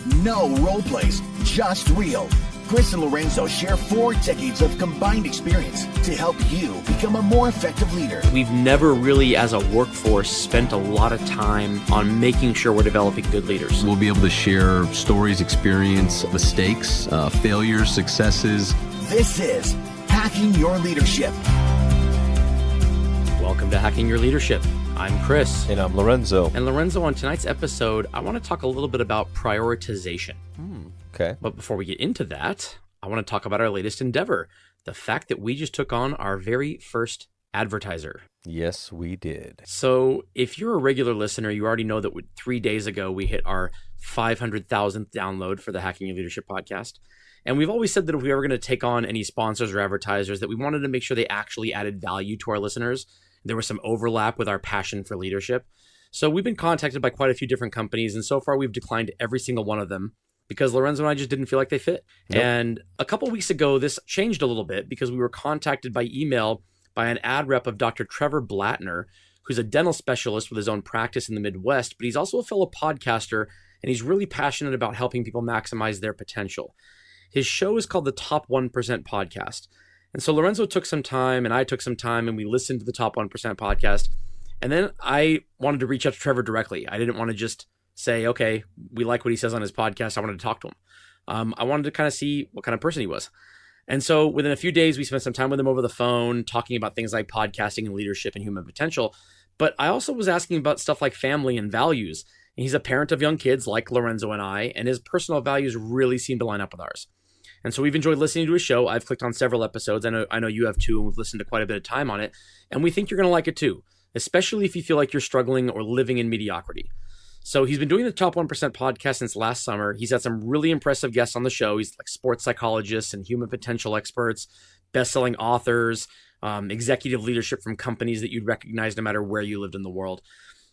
No role plays, just real. Chris and Lorenzo share 4 decades of combined experience to help you become a more effective leader. We've never really, as a workforce, spent a lot of time on making sure we're developing good leaders. We'll be able to share stories, experience, mistakes, failures, successes. This is Hacking Your Leadership. Welcome to Hacking Your Leadership. I'm Chris. And I'm Lorenzo. And Lorenzo, on tonight's episode, I want to talk a little bit about prioritization. Okay. But before we get into that, I want to talk about our latest endeavor, the fact that we just took on our very first advertiser. Yes, we did. So if you're a regular listener, you already know that 3 days ago, we hit our 500,000th download for the Hacking Your Leadership podcast. And we've always said that if we were going to take on any sponsors or advertisers, that we wanted to make sure they actually added value to our listeners. There was some overlap with our passion for leadership. So we've been contacted by quite a few different companies, and so far we've declined every single one of them because Lorenzo and I just didn't feel like they fit. Nope. And a couple weeks ago, this changed a little bit because we were contacted by email by an ad rep of Dr. Trevor Blattner, who's a dental specialist with his own practice in the Midwest, but he's also a fellow podcaster, and he's really passionate about helping people maximize their potential. His show is called the Top 1% Podcast. And so Lorenzo took some time, and I took some time, and we listened to the Top 1% podcast. And then I wanted to reach out to Trevor directly. I didn't want to just say, okay, we like what he says on his podcast. I wanted to talk to him. I wanted to kind of see what kind of person he was. And so within a few days, we spent some time with him over the phone, talking about things like podcasting and leadership and human potential. But I also was asking about stuff like family and values. And he's a parent of young kids like Lorenzo and I, and his personal values really seem to line up with ours. And so we've enjoyed listening to his show. I've clicked on several episodes. I know you have too, and we've listened to quite a bit of time on it. And we think you're going to like it too, especially if you feel like you're struggling or living in mediocrity. So he's been doing the Top 1% podcast since last summer. He's had some really impressive guests on the show. He's like sports psychologists and human potential experts, best-selling authors, executive leadership from companies that you'd recognize no matter where you lived in the world.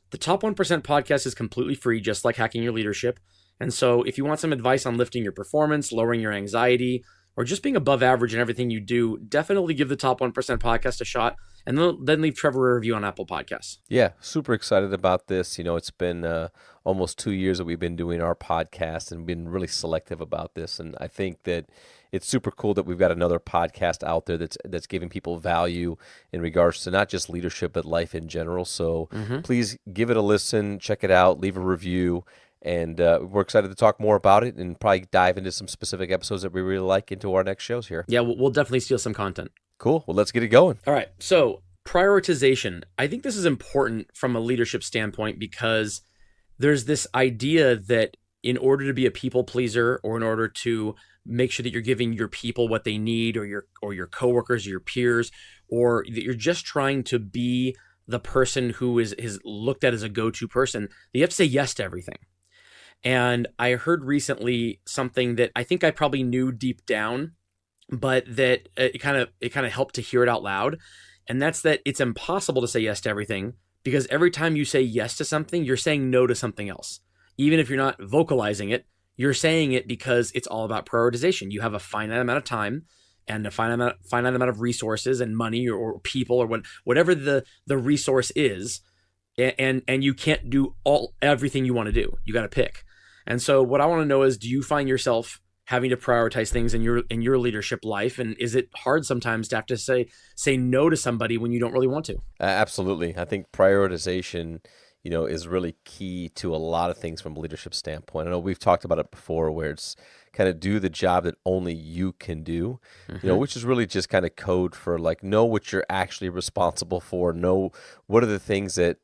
The Top 1% podcast is completely free, just like Hacking Your Leadership. And so if you want some advice on lifting your performance, lowering your anxiety, or just being above average in everything you do, definitely give the Top 1% podcast a shot, and then leave Trevor a review on Apple Podcasts. Yeah, super excited about this. You know, it's been almost 2 years that we've been doing our podcast and been really selective about this. And I think that it's super cool that we've got another podcast out there that's giving people value in regards to not just leadership, but life in general. So please give it a listen, check it out, leave a review. And we're excited to talk more about it and probably dive into some specific episodes that we really like into our next shows here. Yeah, we'll definitely steal some content. Cool. Well, let's get it going. All right. So prioritization. I think this is important from a leadership standpoint because there's this idea that in order to be a people pleaser or in order to make sure that you're giving your people what they need or your coworkers or your peers, or that you're just trying to be the person who is looked at as a go-to person, you have to say yes to everything. And I heard recently something that I think I probably knew deep down, but that it kind of helped to hear it out loud. And that's that it's impossible to say yes to everything because every time you say yes to something, you're saying no to something else. Even if you're not vocalizing it, you're saying it because it's all about prioritization. You have a finite amount of time and a finite amount of resources and money or people or whatever the resource is. And you can't do everything you want to do. You got to pick. And so what I want to know is, do you find yourself having to prioritize things in your leadership life? And is it hard sometimes to have to say no to somebody when you don't really want to? Absolutely. I think prioritization, is really key to a lot of things from a leadership standpoint. I know we've talked about it before where it's kind of do the job that only you can do, which is really just kind of code for like, know what you're actually responsible for, know what are the things that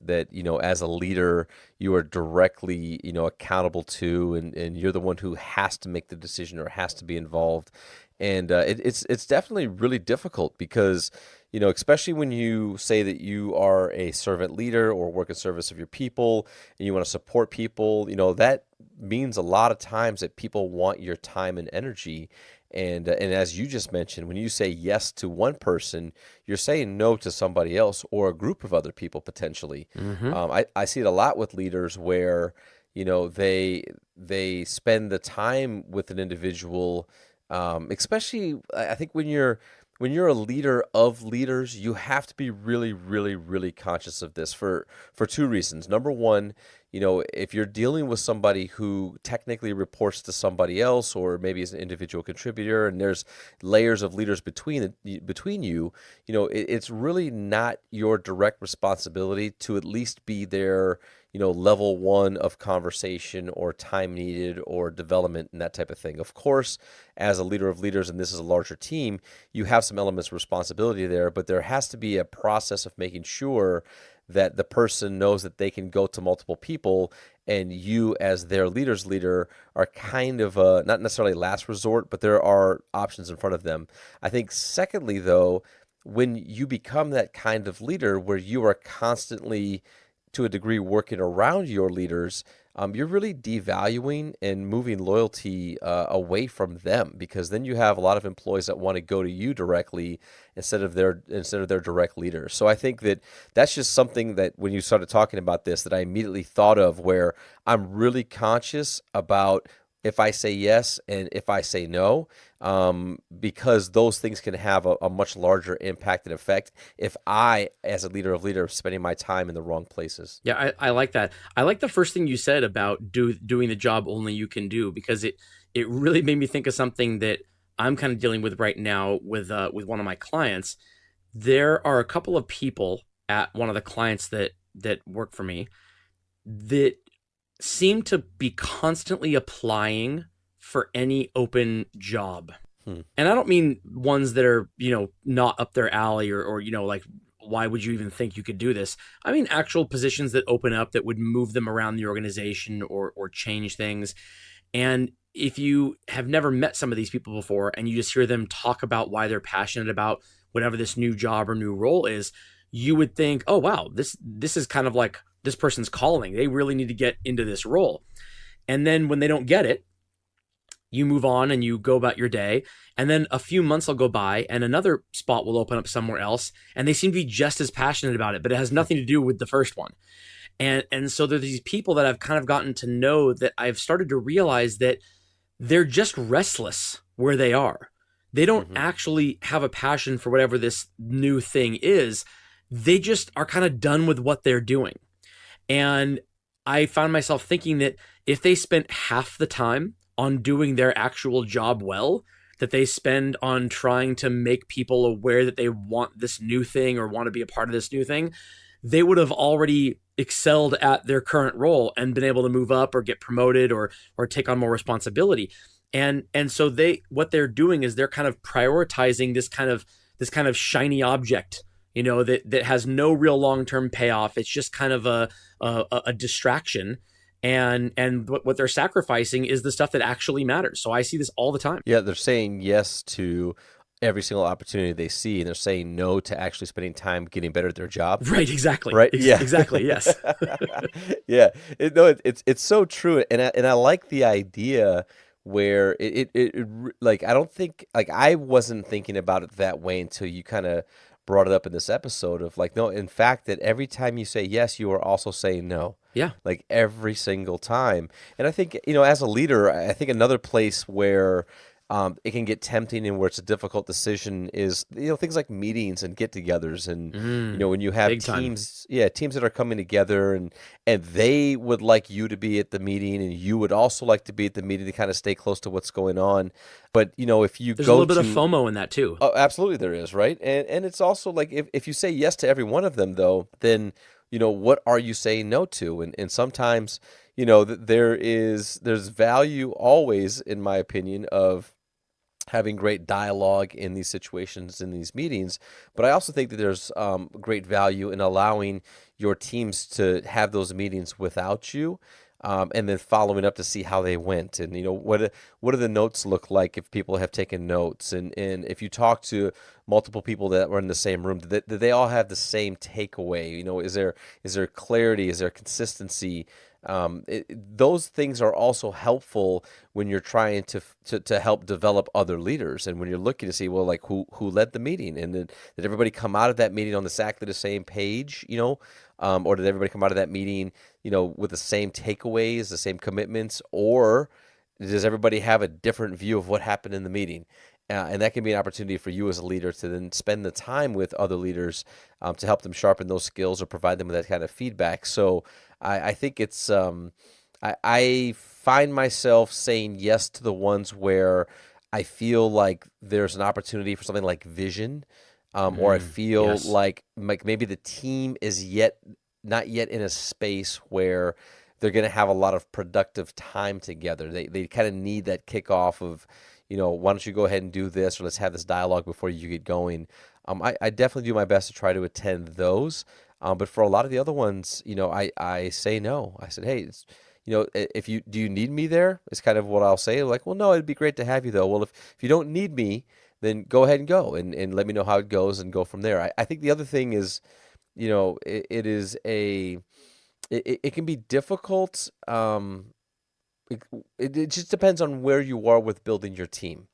as a leader, you are directly, accountable to, and you're the one who has to make the decision or has to be involved. And it's definitely really difficult because, especially when you say that you are a servant leader or work in service of your people and you want to support people, that means a lot of times that people want your time and energy. And as you just mentioned, when you say yes to one person, you're saying no to somebody else or a group of other people potentially. I see it a lot with leaders where, they spend the time with an individual, especially I think when you're when you're a leader of leaders, you have to be really, really, really conscious of this for two reasons. Number one, if you're dealing with somebody who technically reports to somebody else, or maybe is an individual contributor, and there's layers of leaders between you, it's really not your direct responsibility to at least be there, level one of conversation or time needed or development and that type of thing. Of course, as a leader of leaders, and this is a larger team, you have some elements of responsibility there, but there has to be a process of making sure that the person knows that they can go to multiple people, and you as their leader's leader are kind of not necessarily last resort, but there are options in front of them. I think secondly, though, when you become that kind of leader where you are constantly, to a degree, working around your leaders, you're really devaluing and moving loyalty away from them, because then you have a lot of employees that want to go to you directly instead of their direct leaders. So I think that's just something that when you started talking about this, that I immediately thought of, where I'm really conscious about if I say yes and if I say no, because those things can have a much larger impact and effect if I, as a leader of leaders, spending my time in the wrong places. Yeah, I like that. I like the first thing you said about doing the job only you can do, because it really made me think of something that I'm kind of dealing with right now with one of my clients. There are a couple of people at one of the clients that work for me that seem to be constantly applying for any open job. And I don't mean ones that are, not up their alley or like, why would you even think you could do this? I mean, actual positions that open up that would move them around the organization or change things. And if you have never met some of these people before and you just hear them talk about why they're passionate about whatever this new job or new role is, you would think, oh, wow, this is kind of like this person's calling. They really need to get into this role. And then when they don't get it, you move on and you go about your day. And then a few months will go by and another spot will open up somewhere else. And they seem to be just as passionate about it, but it has nothing to do with the first one. And so there's these people that I've kind of gotten to know that I've started to realize that they're just restless where they are. They don't actually have a passion for whatever this new thing is. They just are kind of done with what they're doing. And I found myself thinking that if they spent half the time on doing their actual job well, that they spend on trying to make people aware that they want this new thing or want to be a part of this new thing, they would have already excelled at their current role and been able to move up or get promoted or take on more responsibility. And so what they're doing is they're kind of prioritizing this kind of shiny object, that has no real long-term payoff. It's just kind of a distraction. And what they're sacrificing is the stuff that actually matters. So I see this all the time. Yeah, they're saying yes to every single opportunity they see, and they're saying no to actually spending time getting better at their job. Right, exactly. Right? Yeah. Exactly, yes. Yeah. It's so true. And I like the idea where it like, I don't think, like, I wasn't thinking about it that way until you kind of brought it up in this episode of like, no, in fact, that every time you say yes, you are also saying no. Yeah. Like every single time. And I think, as a leader, I think another place where it can get tempting and where it's a difficult decision is, things like meetings and get-togethers, and when you have teams that are coming together and they would like you to be at the meeting and you would also like to be at the meeting to kind of stay close to what's going on. But if you there's a little bit of FOMO in that too. Oh, absolutely there is, right? And it's also like if you say yes to every one of them, though, then what are you saying no to? And sometimes there's value always, in my opinion, of having great dialogue in these situations, in these meetings. But I also think that there's great value in allowing your teams to have those meetings without you, and then following up to see how they went. And, what do the notes look like if people have taken notes? And if you talk to multiple people that were in the same room, did they all have the same takeaway? Is there clarity? Is there consistency? Those things are also helpful when you're trying to help develop other leaders, and when you're looking to see, well, like who led the meeting, and did everybody come out of that meeting on exactly the same page, or did everybody come out of that meeting, with the same takeaways, the same commitments, or does everybody have a different view of what happened in the meeting? And that can be an opportunity for you as a leader to then spend the time with other leaders to help them sharpen those skills or provide them with that kind of feedback. So I think it's I find myself saying yes to the ones where I feel like there's an opportunity for something like vision, or I feel Yes. like maybe the team is not yet in a space where they're going to have a lot of productive time together. They kind of need that kickoff of, why don't you go ahead and do this, or let's have this dialogue before you get going. I definitely do my best to try to attend those. But for a lot of the other ones, I say no. I said, hey, if do you need me there? Is kind of what I'll say. Like, well, no, it'd be great to have you though. Well, if you don't need me, then go ahead and go and let me know how it goes and go from there. I think the other thing is, it is it can be difficult. It just depends on where you are with building your team.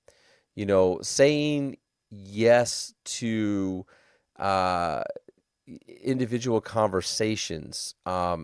Saying yes to uh, individual conversations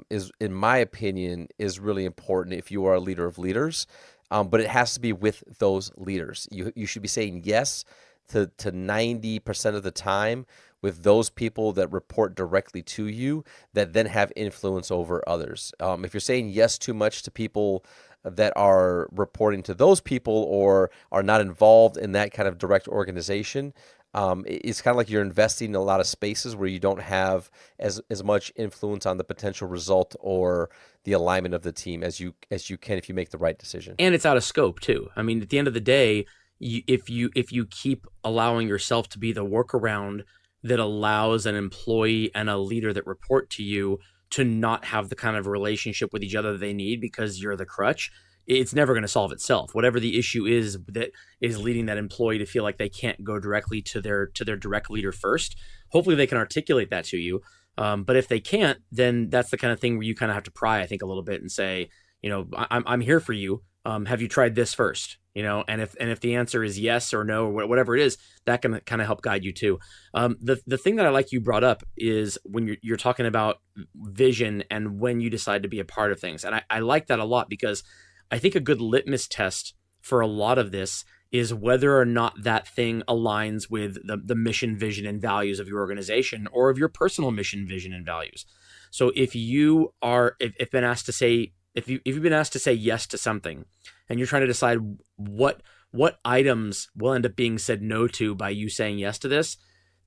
is, in my opinion, is really important if you are a leader of leaders. But it has to be with those leaders. You should be saying yes to 90% of the time with those people that report directly to you that then have influence over others. If you're saying yes too much to people that are reporting to those people or are not involved in that kind of direct organization, it's kind of like you're investing in a lot of spaces where you don't have as much influence on the potential result or the alignment of the team as you can if you make the right decision. And it's out of scope too. I mean, at the end of the day, if you keep allowing yourself to be the workaround that allows an employee and a leader that report to you to not have the kind of relationship with each other they need because you're the crutch, it's never going to solve itself. Whatever the issue is that is leading that employee to feel like they can't go directly to their direct leader first, hopefully they can articulate that to you. But if they can't, then that's the kind of thing where you kind of have to pry, I think, a little bit and say, I'm here for you. Have you tried this first? And if the answer is yes or no, or whatever it is, that can kind of help guide you too. The thing that I like you brought up is when you're talking about vision and when you decide to be a part of things. And I like that a lot because I think a good litmus test for a lot of this is whether or not that thing aligns with the mission, vision, and values of your organization or of your personal mission, vision, and values. So if you've been asked to say, if you've been asked to say yes to something and you're trying to decide what items will end up being said no to by you saying yes to this,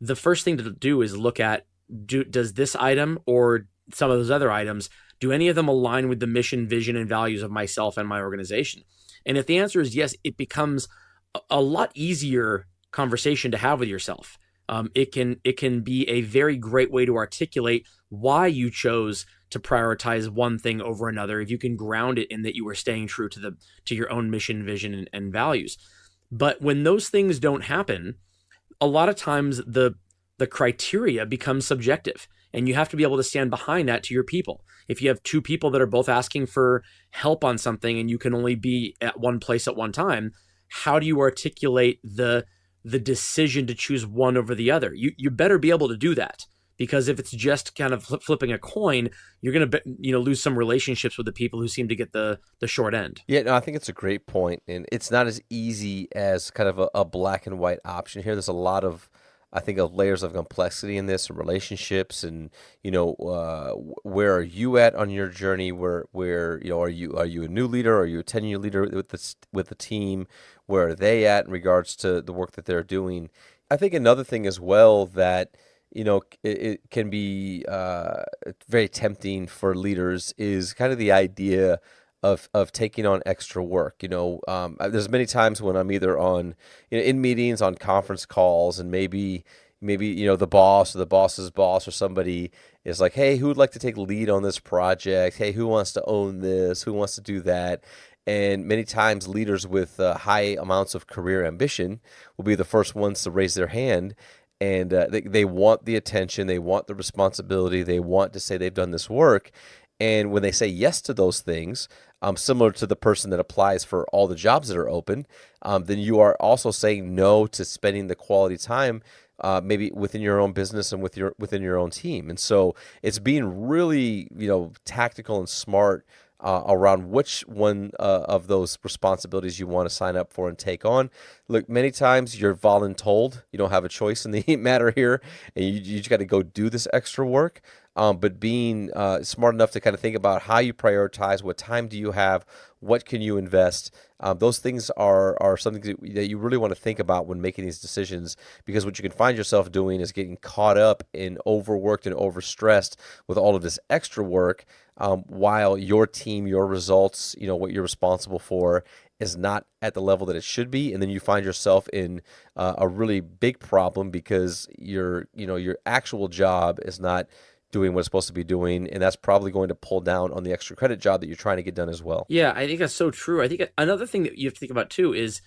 the first thing to do is look at, does this item or some of those other items, do any of them align with the mission, vision, and values of myself and my organization? And if the answer is yes, it becomes a lot easier conversation to have with yourself. It can be a very great way to articulate why you chose to prioritize one thing over another if you can ground it in that you were staying true to your own mission, vision, and values. But when those things don't happen, a lot of times the criteria becomes subjective, and you have to be able to stand behind that to your people. If you have two people that are both asking for help on something and you can only be at one place at one time, how do you articulate the decision to choose one over the other? You better be able to do that, because if it's just kind of flipping a coin, you're going to lose some relationships with the people who seem to get the short end. Yeah, no, I think it's a great point, and it's not as easy as kind of a black and white option here. There's a lot of, I think, of layers of complexity in this, relationships, and where are you at on your journey? Where are you a new leader? Are you a 10-year leader with the team? Where are they at in regards to the work that they're doing? I think another thing as well that it can be very tempting for leaders is kind of the idea of taking on extra work. There's many times when I'm either on in meetings, on conference calls, and maybe the boss or the boss's boss or somebody is like, hey, who would like to take lead on this project? Hey, who wants to own this? Who wants to do that? And many times leaders with high amounts of career ambition will be the first ones to raise their hand. And they want the attention, they want the responsibility, they want to say they've done this work. And when they say yes to those things, similar to the person that applies for all the jobs that are open, then you are also saying no to spending the quality time maybe within your own business and within your own team. And so it's being really tactical and smart around which one of those responsibilities you want to sign up for and take on. Look, many times you're voluntold. You don't have a choice in the matter here, and you just got to go do this extra work. But being smart enough to kind of think about how you prioritize, what time do you have, what can you invest. Those things are something that you really want to think about when making these decisions, because what you can find yourself doing is getting caught up in overworked and overstressed with all of this extra work, while your team, your results, what you're responsible for is not at the level that it should be. And then you find yourself in a really big problem because your actual job is not doing what it's supposed to be doing, and that's probably going to pull down on the extra credit job that you're trying to get done as well. Yeah, I think that's so true. I think another thing that you have to think about too is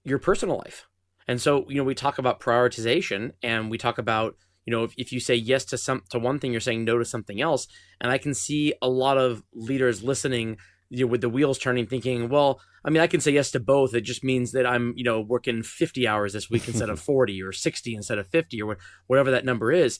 your personal life. And so, we talk about prioritization, and we talk about, if you say yes to one thing, you're saying no to something else. And I can see a lot of leaders listening, with the wheels turning, thinking, well, I can say yes to both. It just means that I'm, working 50 hours this week instead of 40, or 60 instead of 50, or whatever that number is.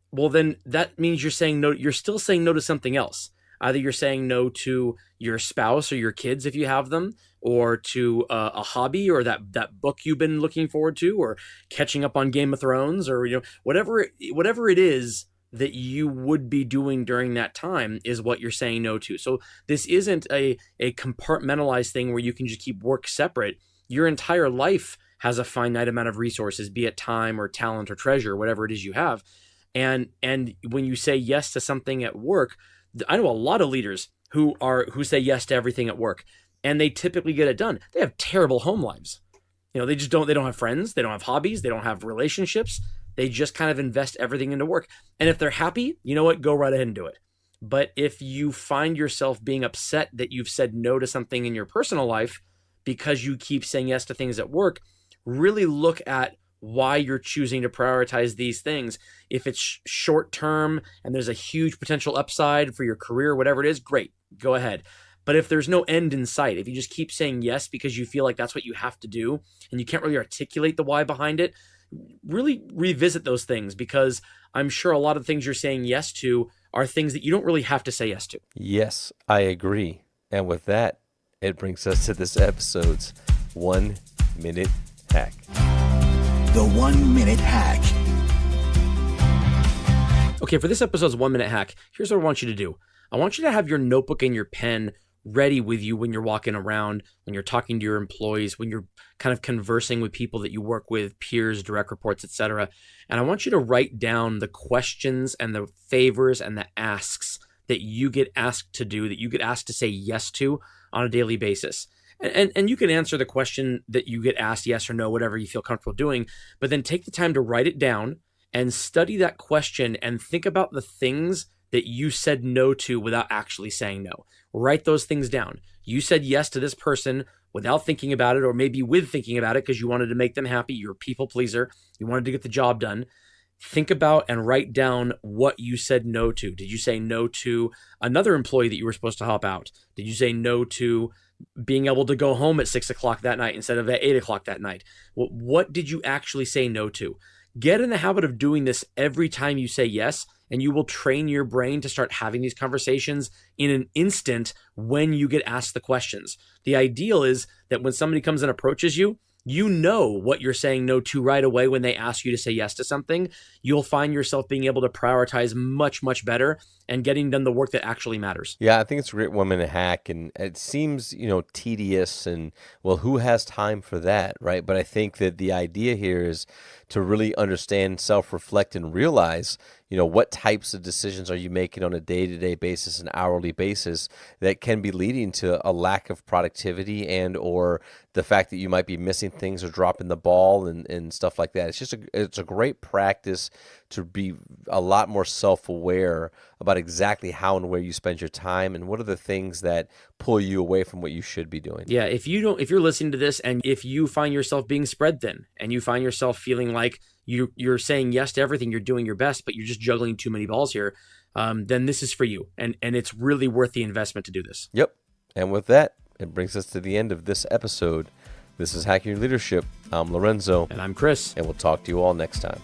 Well, then that means you're saying no. You're still saying no to something else. Either you're saying no to your spouse or your kids if you have them, or to a hobby, or that book you've been looking forward to, or catching up on Game of Thrones, or whatever it is that you would be doing during that time is what you're saying no to. So this isn't a compartmentalized thing where you can just keep work separate. Your entire life has a finite amount of resources, be it time or talent or treasure, whatever it is you have. And when you say yes to something at work, I know a lot of leaders who say yes to everything at work, and they typically get it done. They have terrible home lives. They don't have friends, they don't have hobbies, they don't have relationships. They just kind of invest everything into work. And if they're happy, you know what? Go right ahead and do it. But if you find yourself being upset that you've said no to something in your personal life because you keep saying yes to things at work, really look at why you're choosing to prioritize these things. If it's short term and there's a huge potential upside for your career, whatever it is, great, go ahead. But if there's no end in sight, if you just keep saying yes because you feel like that's what you have to do and you can't really articulate the why behind it, really revisit those things, because I'm sure a lot of things you're saying yes to are things that you don't really have to say yes to. Yes, I agree. And with that, it brings us to this episode's 1 minute hack. The 1 minute hack. Okay, for this episode's 1 minute hack, here's what I want you to do. I want you to have your notebook and your pen ready with you when you're walking around, when you're talking to your employees, when you're kind of conversing with people that you work with, peers, direct reports, etc. And I want you to write down the questions and the favors and the asks that you get asked to do, that you get asked to say yes to on a daily basis. And you can answer the question that you get asked, yes or no, whatever you feel comfortable doing, but then take the time to write it down and study that question and think about the things that you said no to without actually saying no. Write those things down. You said yes to this person without thinking about it, or maybe with thinking about it because you wanted to make them happy. You're a people pleaser. You wanted to get the job done. Think about and write down what you said no to. Did you say no to another employee that you were supposed to help out? Did you say no to being able to go home at 6 o'clock that night instead of at 8 o'clock that night? What did you actually say no to? Get in the habit of doing this every time you say yes, and you will train your brain to start having these conversations in an instant when you get asked the questions. The ideal is that when somebody comes and approaches you, you know what you're saying no to right away when they ask you to say yes to something. You'll find yourself being able to prioritize much, much better and getting done the work that actually matters. Yeah, I think it's a great 1 minute hack, and it seems, tedious, and well, who has time for that, right? But I think that the idea here is to really understand, self-reflect, and realize, what types of decisions are you making on a day-to-day basis, an hourly basis, that can be leading to a lack of productivity and or the fact that you might be missing things or dropping the ball and stuff like that. It's a great practice to be a lot more self-aware about exactly how and where you spend your time and what are the things that pull you away from what you should be doing. Yeah, if you're listening to this and if you find yourself being spread thin and you find yourself feeling like you're saying yes to everything, you're doing your best, but you're just juggling too many balls here, then this is for you. And it's really worth the investment to do this. Yep. And with that, it brings us to the end of this episode. This is Hacking Your Leadership. I'm Lorenzo. And I'm Chris. And we'll talk to you all next time.